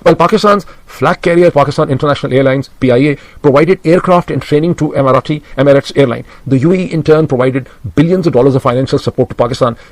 While Pakistan's Flag carrier Pakistan International Airlines (PIA) provided aircraft and training to Emirates Airline. The UAE in turn provided billions of dollars of financial support to Pakistan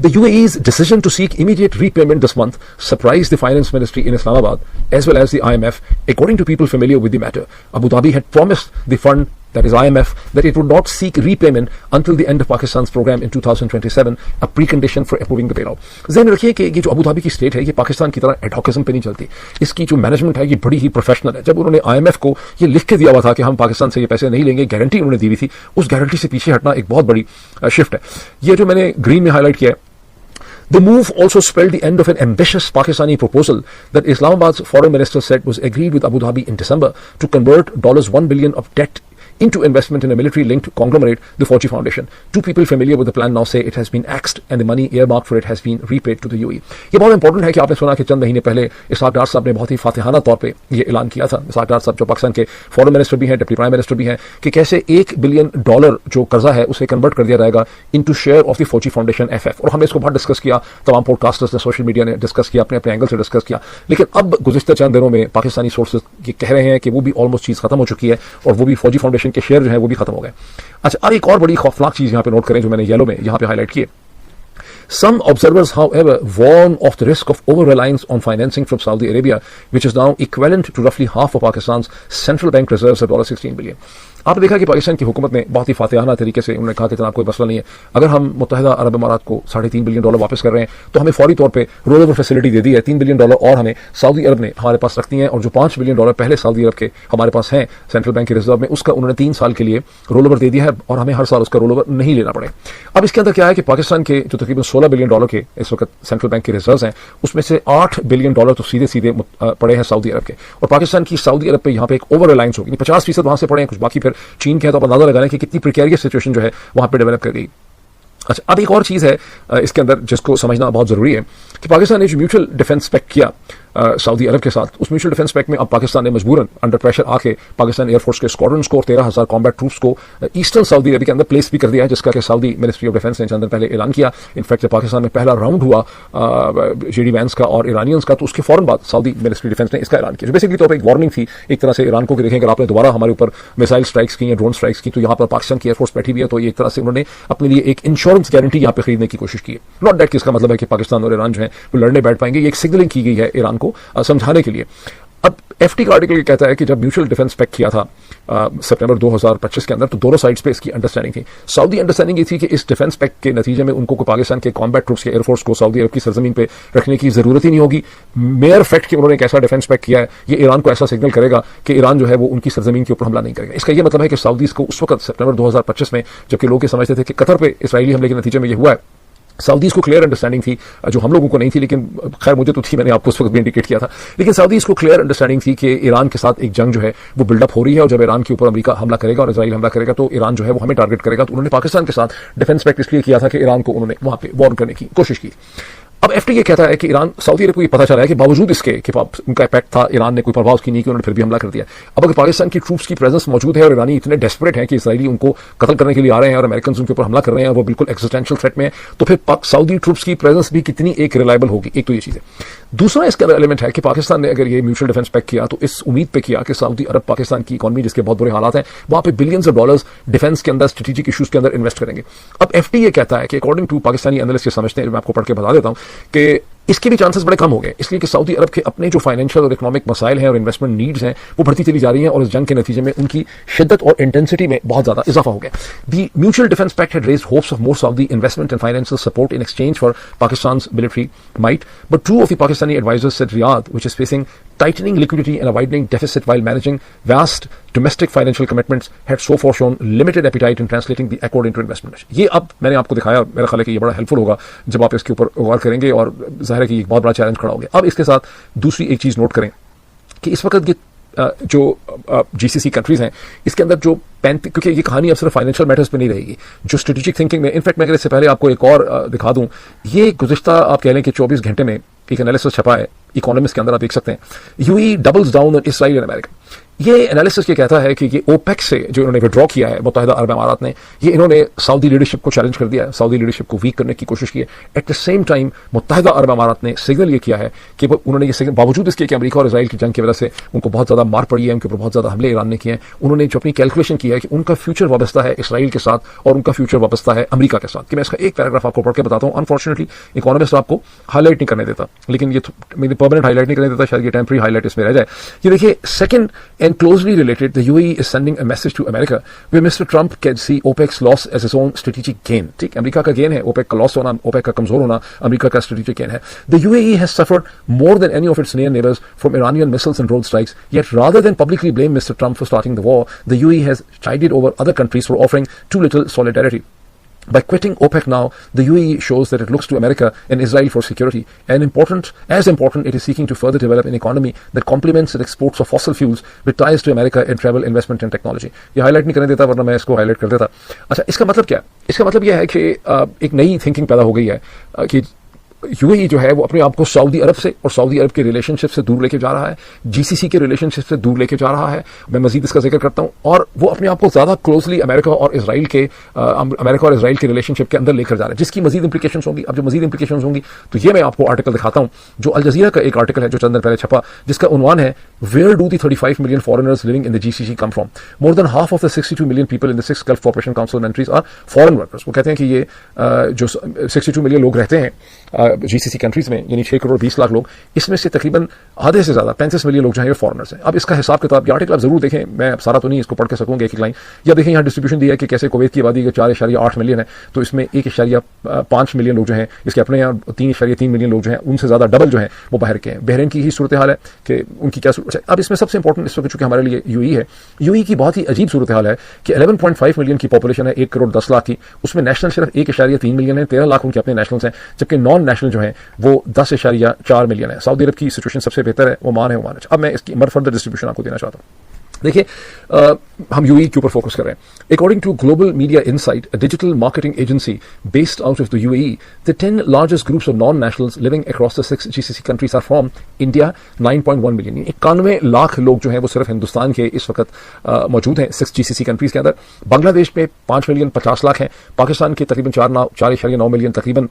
the UAE's decision to seek immediate repayment this month surprised the finance ministry in Islamabad as well as the IMF, according to people familiar with the matter. Abu Dhabi had promised the fund, that is IMF, that it would not seek repayment until the end of Pakistan's program in 2027, a precondition for approving the bailout. ذہن رکھیے کہ یہ جو Abu Dhabi کی state ہے یہ پاکستان کی طرح ایڈہاکزم پہ نہیں چلتی. اس کی جو مینجمنٹ ہے یہ بڑی ہی پروفیشنل ہے. جب انہوں نے IMF کو یہ لکھ کے دیا ہوا تھا کہ ہم پاکستان سے یہ پیسے نہیں لیں گے, گارنٹی انہوں نے دی ہوئی تھی, اس گارنٹی سے پیچھے ہٹنا ایک بہت بڑی شفٹ ہے. یہ جو میں نے گرین میں ہائی لائٹ کیا ہے, the move also spelled the end of an ambitious Pakistani proposal that Islamabad's foreign minister said was agreed with Abu Dhabi in December to convert $1 billion of debt into investment in a military-linked conglomerate, the Fauci Foundation. Two people familiar with the plan now say it has been axed and the money earmarked for it has been repaid to the UAE. یہ بہت important ہے کہ آپ نے سنا کہ چند مہینے پہلے اسحاق ڈار صاحب نے بہت ہی فاتحانہ طور پہ یہ اعلان کیا تھا. اسحاق ڈار صاحب جو پاکستان کے فورن منسٹر بھی ہیں, ڈپٹی پرائم منسٹر بھی ہیں, کہ کیسے $1 بلین جو قرضہ ہے اسے کنورٹ کر دیا جائے گا انٹو شیئر آف دی فوجی فاؤنڈیشن FF. اور ہم نے اس کو بہت ڈسکس کیا, تمام پوڈ کاسٹرز نے, سوشل میڈیا نے ڈسکس کیا, اپنے اینگل سے ڈسکس کیا. لیکن اب گزشتہ چند دنوں میں پاکستانی سورسز یہ کہہ رہے ہیں کہ وہ بھی آلموسٹ چیز ختم ہو چکی ہے اور وہ بھی فوجی فاؤنڈیشن کے شیئر جو ہیں وہ بھی ختم ہو گئے. اچھا, اب ایک اور بڑی خوفناک چیز یہاں پہ نوٹ کریں جو میں نے یلو میں یہاں پہ ہائی لائٹ کی ہے. Some observers, however, warn of the risk of over-reliance on financing from Saudi Arabia, which is now equivalent to roughly half of Pakistan's central bank reserves of $16 billion. آپ نے دیکھا کہ پاکستان کی حکومت نے بہت ہی فاتحانہ طریقے سے انہوں نے کہا کہ جناب کوئی مسئلہ نہیں ہے, اگر ہم متحدہ عرب امارات کو $3.5 بلین واپس کر رہے ہیں تو ہمیں فوری طور پہ رول اوور فیسلٹی دے دی ہے. $3 بلین اور ہمیں سعودی عرب نے ہمارے پاس رکھتی ہیں, اور جو $5 بلین پہلے سعودی عرب کے ہمارے پاس ہیں سینٹرل بینک کے ریزرو میں, اس کا انہوں نے 3 سال کے لیے رول اوور دے دیا ہے اور ہمیں ہر سال اس کا رول اوور نہیں لینا پڑے. اب اس کے اندر کیا ہے کہ پاکستان کے جو تقریباً $16 بلین کے اس وقت سینٹرل بینک کے ریزروز ہیں, اس میں سے $8 بلین تو سیدھے پڑے ہیں سعودی عرب کے, اور پاکستان کی سعودی عرب پہ یہاں پہ ایک اوور ریلائنس ہوگی. 50% وہاں سے پڑے ہیں, کچھ باقی پھر چین کے ہیں. تو آپ اندازہ لگا لیں کہ کتنی پریکیریس سچویشن جو ہے وہاں پہ ڈیولپ کر گئی. اچھا, اب ایک اور چیز ہے اس کے اندر جس کو سمجھنا بہت ضروری ہے کہ پاکستان نے جو میوچل ڈیفنس پیکٹ کیا سعودی عرب کے ساتھ, اس میوچل ڈیفنس پیکٹ میں اب پاکستان نے مجبوراً انڈر پریشر آ کے پاکستان ایئر فورس کے اسکواڈرنس کو 13,000 کامبیٹ ٹروپس کو ایسٹرن سعودی عرب کے اندر پلیس بھی کر دیا ہے, جس کا کہ سعودی منسٹری آف ڈیفنس نے چند دن پہلے اعلان کیا. انفیکٹ جب پاکستان میں پہلا راؤنڈ ہوا جے ڈی وینس کا اور ایرانینس کا, تو اس کے فوراً بعد سعودی منسٹری ڈیفنس نے اس کا اعلان کیا, جو بیسکلی طور پہ ایک وارننگ تھی ایک طرح سے ایران کو کہ دیکھیں اگر آپ نے دوبارہ ہمارے اوپر میسائل اسٹرائکس کی ہیں, ڈرون اسٹرائکس کی, تو یہاں پر پاکستان کی ایئر فورس بیٹھی ہوئی ہے, تو یہ ایک طرح سے انہوں نے اپنے لیے ایک انشورنس گارنٹی یہاں پہ خریدنے کی کوشش کی ہے. ناٹ دیٹ کہ اس کا مطلب ہے کہ پاکستان اور ایران جو ہیں وہ لڑنے بیٹھ پائیں گے, یہ ایک سگنلنگ کی گئی ہے ایران کو سمجھانے کے لیے. اب FT کا آرٹیکل یہ کہتا ہے کہ جب میوچل ڈیفنس پیکٹ کیا تھا سپٹمبر 2025 کے اندر, تو دونوں سائڈس پہ اس کی انڈرسٹینڈنگ تھی. سعودی انڈرسٹینڈنگ یہ تھی کہ اس ڈیفنس پیکٹ کے نتیجے میں ان کو پاکستان کے کامبیٹ ٹروپس کے ایئر فورس کو سعودی عرب کی سرزمین پہ رکھنے کی ضرورت ہی نہیں ہوگی. میئر فیکٹ کہ انہوں نے ایک ایسا ڈیفنس پیکٹ کیا ہے, یہ ایران کو ایسا سگنل کرے گا کہ ایران جو ہے وہ ان کی سرزمین کے اوپر حملہ نہیں کرے گا. اس کا یہ مطلب ہے کہ سعودیز کو اس وقت سپٹمبر 2025 میں, جبکہ لوگ یہ سمجھتے تھے کہ قطر پہ اسرائیلی حملے کے نتیجے میں یہ ہوا ہے, سعودیز کو کلیئر انڈرسٹینڈنگ تھی, جو ہم لوگوں کو نہیں تھی, لیکن خیر مجھے تو تھی, میں نے آپ کو اس وقت بھی انڈیکیٹ کیا تھا, لیکن سعودیز کو کلیئر انڈرسٹینڈنگ تھی کہ ایران کے ساتھ ایک جنگ جو ہے وہ بلڈ اپ ہو رہی ہے, اور جب ایران کے اوپر امریکہ حملہ کرے گا اور اسرائیل حملہ کرے گا تو ایران جو ہے وہ ہمیں ٹارگٹ کرے گا. تو انہوں نے پاکستان کے ساتھ ڈیفنس پیکٹ اس لیے کیا تھا کہ ایران کو انہوں نے وہاں پہ وارن کرنے کی کوشش کی. اب FT یہ کہتا ہے کہ ایران سعودی عرب کو یہ پتا چلا ہے کہ باوجود اس کے کہ ان کا پیکٹ تھا, ایران نے کوئی پرواہ کی نہیں کی, انہوں نے پھر بھی حملہ کر دیا. اب اگر پاکستان کی ٹروپس کی پریزنس موجود ہے اور ایرانی اتنے ڈیسپریٹ ہیں کہ اسرائیلی ان کو قتل کرنے کے لیے آ رہے ہیں اور امریکنز ان کے اوپر حملہ کر رہے ہیں اور وہ بالکل ایگزسٹینشیل تھریٹ میں ہے, تو پھر سعودی ٹروپس کی پریزنس بھی کتنی ایک ریلائبل ہوگی. ایک تو یہ چیز ہے. دوسرا اس کا ایلیمنٹ ہے کہ پاکستان نے اگر یہ میوچل ڈیفنس پیکٹ کیا تو اس امید پہ کیا کہ سعودی عرب پاکستان کی اکانومی جس کے بہت برے حالات ہیں وہاں پہ بلینز آف ڈالرز ڈیفنس کے اندر اسٹریٹجک ایشوز کے اندر انویسٹ کریں گے. اب FT یہ کہتا ہے کہ اکارڈنگ ٹو پاکستانی اینالسٹ یہ سمجھتے ہیں, میں آپ کو پڑھ کے بتا دیتا ہوں کہ اس کے بھی چانسز بڑے کم ہو گئے, اس لیے کہ سعودی عرب کے اپنے جو فائنینشیل اور اکنامک مسائل ہیں اور انویسٹمنٹ نیڈز ہیں وہ بڑھتی چلی جا رہی ہیں, اور اس جنگ کے نتیجے میں ان کی شدت اور انٹینسٹی میں بہت زیادہ اضافہ ہو گیا. The mutual defence pact had raised hopes of more Saudi investment and financial support in exchange for پاکستان's military might, but two of the Pakistani advisors said Riyadh, which is facing tightening liquidity and a widening deficit while managing vast domestic financial commitments, had so far shown limited appetite in translating the accord into investment. یہ اب میں نے آپ کو دکھایا, میرا خیال ہے کہ یہ بڑا ہیلپ فل ہوگا جب آپ اس کے اوپر غور کریں گے, اور ظاہر ہے کہ ایک بہت بڑا چیلنج کھڑا ہو گیا. اب اس کے ساتھ دوسری ایک چیز نوٹ کریں کہ اس وقت جو GCC کنٹریز ہیں اس کے اندر جو کیونکہ یہ کہانی اب صرف فائنینشیل میٹرز پہ نہیں رہے گی, جو اسٹریٹجک تھنکنگ میں, انفیکٹ میں اگر اس سے پہلے آپ کو ایک اور دکھا دوں, یہ گزشتہ آپ کہہ لیں کہ 24 گھنٹے میں ایک انالیسس چھپا ہے اکانومسٹ کے اندر, آپ دیکھ سکتے ہیں UAE doubles down on Israel and America. یہ انالیسس یہ کہتا ہے کہ یہ اوپیک سے جو انہوں نے وڈرا کیا ہے متحدہ عرب امارات نے, یہ انہوں نے سعودی لیڈرشپ کو چیلنج کر دیا ہے, سعودی لیڈرشپ کو ویک کرنے کی کوشش کی ہے. ایٹ دا سیم ٹائم متحدہ عرب امارات نے سگنل یہ کیا ہے کہ انہوں نے یہ سگنل باوجود اس کے کہ امریکہ اور اسرائیل کی جنگ کی وجہ سے ان کو بہت زیادہ مار پڑی ہے, ان کے اوپر بہت زیادہ حملے ایران نے کیے ہیں, انہوں نے جو اپنی کیلکولیشن کی ہے کہ ان کا فیوچر وابستہ ہے اسرائیل کے ساتھ اور ان کا فیوچر وابستہ ہے امریکہ کے ساتھ. کہ میں اس کا ایک پیراگراف آپ کو پڑھ کے بتاتا ہوں. انفارچونیٹلی اکانومسٹ آپ کو ہائی لائٹ نہیں کرنے دیتا, لیکن یہ میری پرماننٹ ہائی لائٹ نہیں کرنے دیتا, شاید یہ ٹیمپرری ہائی لائٹ اس میں رہ جائے. یہ دیکھیے, second and closely related, the UAE is sending a message to America where Mr. Trump can see OPEC's loss as his own strategic gain. ٹھیک, امریکہ کا گین ہے, OPEC کا لاس ہونا, OPEC کا کمزور ہونا امریکہ کا اسٹریٹجک گین ہے. The UAE has suffered more than any of its near neighbors from Iranian missiles and drone strikes. Yet rather than publicly blame Mr. Trump for starting the war, the UAE has chided over other countries for offering too little solidarity. By quitting OPEC now, the UAE shows that it looks to America and Israel for security. And as important, it is seeking to further develop an economy that complements its exports of fossil fuels with ties to America in travel, investment and technology. یہ high light نہیں کرنے دیتا, ورنہ میں اس کو high light کر دیتا. اچھا, اس کا مطلب کیا ہے؟ اس کا مطلب یہ ہے کہ ایک نئی تھنکنگ پیدا ہو گئی ہے کہ یو اے ای جو ہے وہ اپنے آپ کو سعودی عرب سے اور سعودی عرب کے ریلیشن شپ سے دور لے کے جا رہا ہے, جی سی سی کے ریلیشن شپ سے دور لے کے جا رہا ہے. میں مزید اس کا ذکر کرتا ہوں, اور وہ اپنے آپ کو زیادہ کلوزلی امریکہ اور اسرائیل کے ریلیشن شپ کے اندر لے کر جا رہا ہے, جس کی مزید امپلیکیشنز ہوں گی. اب جو مزید امپلیکیشنز ہوں گی تو یہ میں آپ کو آرٹیکل دکھاتا ہوں, جو الجزیرہ کا ایک آرٹیکل ہے جو چند دن پہلے چھپا, جس کا عنوان ہے where do the 35 million foreigners living in the GCC come from? More than half of the 62 million people in the 6 Gulf Cooperation Council countries are foreign workers. وہ کہتے ہیں کہ یہ جو 62 ملین لوگ رہتے ہیں جی سی سی کنٹریز میں, یعنی 6 کروڑ 20 لاکھ لوگ, اس میں سے تقریباً آدھے سے زیادہ 35 ملین لوگ جو ہیں یہ فارنرز ہیں. اب اس کا حساب کتاب, یہ آرٹیکل آپ ضرور دیکھیں, میں سارا تو نہیں اس کو پڑھ کے سکوں گا ایک لائن. یا دیکھیں یہاں ڈسٹریبیوشن دیا ہے کہ کیسے کویت کی آبادی 4.8 ملین ہے, تو اس میں 1.5 ملین لوگ جو ہیں اس کے اپنے, 3.3 ملین لوگ جو ہیں ان سے زیادہ ڈبل جو ہیں وہ باہر کے ہیں. بحرین کی ہی صورتحال ہے کہ ان کی کیا صورت ہے. اب اس میں سب سے امپورٹنٹ اس وقت چونکہ ہمارے لیے یو ای ہے, یو ای کی بہت ہی عجیب صورتحال ہے کہ 11.5 ملین کی پاپولیشن ہے, 1 کروڑ 10 لاکھ کی, اس میں نیشنل صرف 1.3 ملین ہے, 13 لاکھ ان کے اپنے نیشنلز ہیں, جبکہ نان نیشنل جو ہیں وہ 10.4 ملین ہے. سعودی عرب کی سچویشن سب سے بہتر ہے, عمان ہے. اب میں اس کی فردر ڈسٹریبیوشن آپ کو دینا چاہتا ہوں. دیکھیے, ہم یو ای کے اوپر فوکس کر رہے ہیں. According to global media insight, digital marketing agency based out of the U A E, the 10 largest groups of non-nationals living across the 6 GCC countries are from India, 9.1 million. 91 lakh لوگ جو ہیں وہ صرف ہندوستان کے اس وقت موجود ہیں 6 GCC کنٹریز کے اندر. بنگلہ دیش میں 5 ملین 50 لاکھ ہیں, پاکستان کے تقریباً 4.9 ملین, تقریباً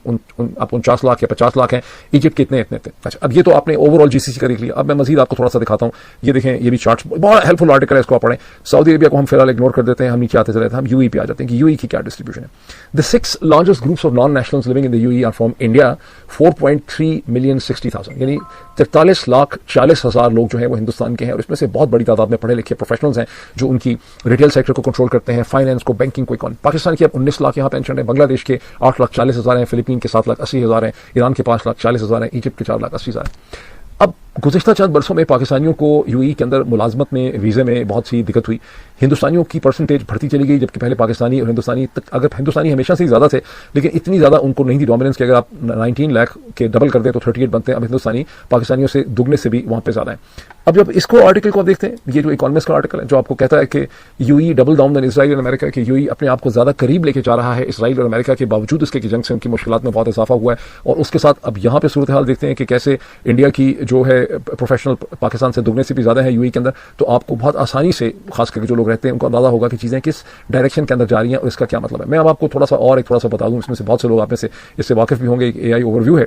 49 لاکھ یا 50 لاکھ ہیں, ایجپٹ کے اتنے تھے. اچھا, اب یہ تو آپ نے اوور آل جی سی سی کا دیکھ لیا. اب میں مزید آپ کو تھوڑا سا دکھاتا ہوں. یہ دیکھیں, یہ بھی چارٹ بہت ہیلپ فل آرٹیکل ہے, اس کو آپ پڑھیں. سعودی عربیہ کو ہم فی الحال اگنور کر دیتے ہیں, ہم نیچے آتے چلے ہیں, ہم یو ای پہ آ جاتے ہیں کہ یو ای کی کیا ڈسٹریبیوشن ہے. The 6 largest groups of non-nationals living in the UAE are from India, 4.360,000, یعنی 43,40,000 لوگ جو ہیں وہ ہندوستان کے ہیں, اور اس میں سے بہت بڑی تعداد میں پڑھے لکھے پروفیشنلز ہیں جو ان کی ریٹیل سیکٹر کو کنٹرول کرتے ہیں, فائنینس کو, بینکنگ کو, اکانومی. پاکستان کی اب 19 لاکھ یہاں پینشن ہے, بنگلہ دیش کے 8,40,000 ہیں, فلپین کے 7,80,000 ہیں, ایران کے 5,40,000 ہیں, ایجپٹ کے 4,80,000 ہیں. اب گزشتہ چند برسوں میں پاکستانیوں کو یو ای کے اندر ملازمت میں, ویزے میں بہت سی دقت ہوئی. ہندوستانیوں کی پرسنٹیج بڑھتی چلی گئی, جبکہ پہلے پاکستانی اور اگر ہندوستانی ہمیشہ سے ہی زیادہ تھے, لیکن اتنی زیادہ ان کو نہیں تھی ڈومیننس کہ اگر آپ 19 لاکھ کے ڈبل کر دیں تو 38 بنتے ہیں. اب ہندوستانی پاکستانیوں سے دگنے سے بھی وہاں پہ زیادہ ہیں. اب جب اس کو آرٹیکل کو آپ دیکھتے ہیں, یہ جو اکانومسٹ کا آرٹیکل ہے جو آپ کو کہتا ہے کہ UAE double down then Israel اور امریکہ, کہ یو ای اپنے آپ کو زیادہ قریب لے کے جا رہا ہے اسرائیل اور امریکہ کے باوجود اس کے جنگ سے ان کی مشکلات میں بہت اضافہ ہوا ہے. اور اس کے ساتھ اب یہاں پہ صورتحال دیکھتے ہیں کہ کیسے انڈیا کی جو ہے پروفیشنل پاکستان سے دگنے سے بھی زیادہ ہے یو ای کے اندر. تو آپ کو بہت آسانی سے, خاص کر کے جو لوگ رہتے ہیں, ان کو اندازہ ہوگا کہ چیزیں کس ڈائریکشن کے اندر جا رہی ہیں اور اس کا کیا مطلب ہے. میں اب آپ کو تھوڑا سا بتا دوں, اس میں سے بہت سے لوگ آپ میں سے اس سے واقف بھی ہوں گے. ایک اے آئی اوور ویو ہے,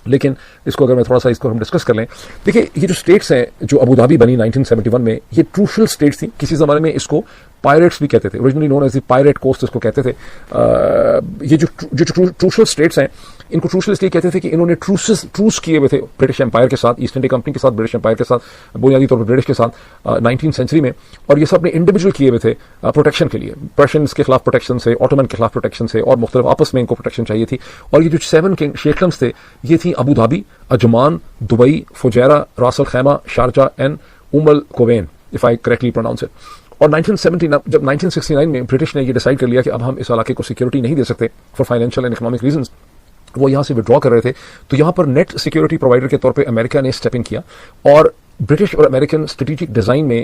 لیکن اس کو اگر میں تھوڑا سا اس کو ہم ڈسکس کر لیں. دیکھیے, یہ جو اسٹیٹس ہیں جو ابو دھابی بنی 1971 میں, یہ کروشل اسٹیٹس تھیں. کسی زمانے میں اس کو پائریٹس بھی کہتے تھے, originally known as the pirate coast اس کو کہتے تھے. یہ جو کروشل اسٹیٹس ہیں, ان کو کروشل اس لیے کہتے تھے کہ انہوں نے ٹروس کیے ہوئے تھے برٹش امپائر کے ساتھ, ایسٹ انڈیا کمپنی کے ساتھ, برٹش امپائر کے ساتھ, بنیادی طور پر برٹش کے ساتھ 19 سینچری میں. اور یہ سب نے انڈیویجول کیے ہوئے تھے پروٹیکشن کے لیے, پرشینس کے خلاف پروٹیکشن سے, آٹومن کے خلاف پروٹیکشن سے, اور مختلف آپس میں ان کو پروٹیکشن چاہیے تھی. اور یہ جو 7 شیخلمز تھے, یہ تھیں Abu Dhabi, Ajman, Dubai, Fujairah, Ras Al Khaimah, Sharjah and Al Quwain, if I correctly pronounce it. اور 1969 میں برٹش نے یہ ڈیسائیڈ کر لیا کہ اب ہم اس علاقے کو سیکورٹی نہیں دے سکتے for financial and economic reasons. وہ یہاں سے وڈرا کر رہے تھے, تو یہاں پر نیٹ سیکورٹی پرووائڈر کے طور پہ امریکہ نے اسٹیپ ان کیا, اور برٹش اور امریکن اسٹریٹجک ڈیزائن میں